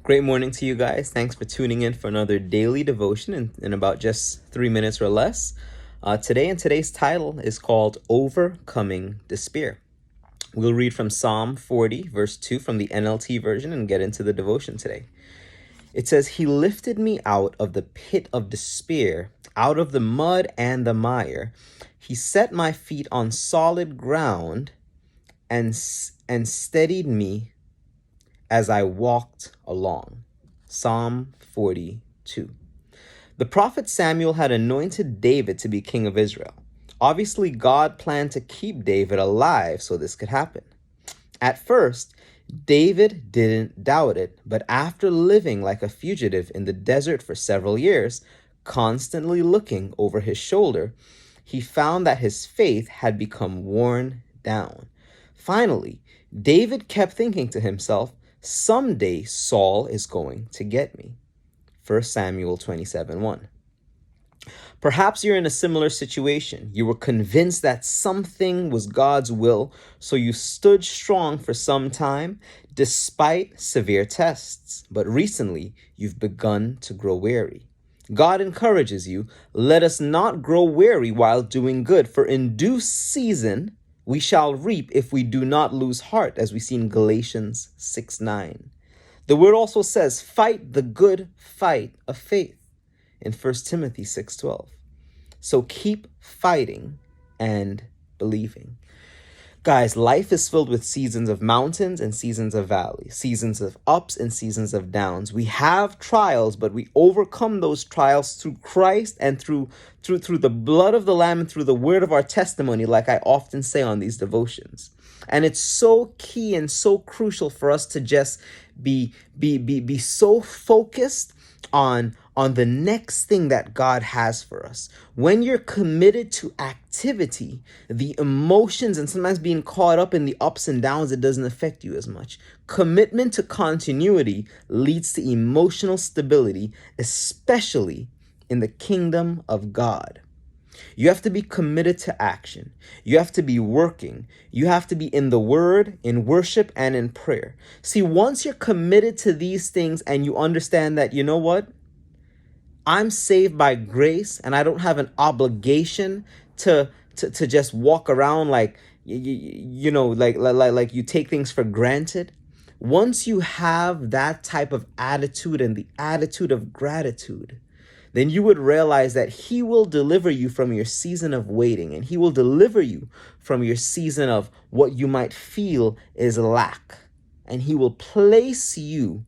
Great morning to you guys. Thanks for tuning in for another daily devotion in about just 3 minutes or less. Today's title is called Overcoming Despair. We'll read from Psalm 40, verse 2 from the NLT version and get into the devotion today. It says, "He lifted me out of the pit of despair, out of the mud and the mire. He set my feet on solid ground and steadied me as I walked along." Psalm 42. The prophet Samuel had anointed David to be king of Israel. Obviously, God planned to keep David alive so this could happen. At first, David didn't doubt it, but after living like a fugitive in the desert for several years, constantly looking over his shoulder, he found that his faith had become worn down. Finally, David kept thinking to himself, "Someday Saul is going to get me." 1 Samuel 27:1. Perhaps you're in a similar situation. You were convinced that something was God's will, so you stood strong for some time despite severe tests. But recently, you've begun to grow weary. God encourages you, "Let us not grow weary while doing good, for in due season we shall reap if we do not lose heart," as we see in Galatians 6:9. The word also says, "Fight the good fight of faith," in 1 Timothy 6:12. So keep fighting and believing. Guys, life is filled with seasons of mountains and seasons of valleys, seasons of ups and seasons of downs. We have trials, but we overcome those trials through Christ and through the blood of the Lamb and through the word of our testimony, like I often say on these devotions. And it's so key and so crucial for us to just be so focused on the next thing that God has for us. When you're committed to activity, the emotions and sometimes being caught up in the ups and downs, it doesn't affect you as much. Commitment to continuity leads to emotional stability, especially in the kingdom of God. You have to be committed to action. You have to be working. You have to be in the word, in worship, and in prayer. See, once you're committed to these things and you understand that, you know what? I'm saved by grace and I don't have an obligation to just walk around like, like you take things for granted. Once you have that type of attitude and the attitude of gratitude, then you would realize that He will deliver you from your season of waiting, and He will deliver you from your season of what you might feel is lack. And He will place you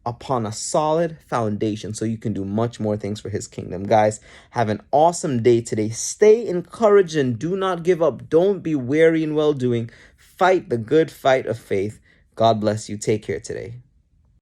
upon a solid foundation so you can do much more things for His kingdom. Guys, have an awesome day today. Stay encouraged and do not give up. Don't be weary in well-doing. Fight the good fight of faith. God bless you. Take care today.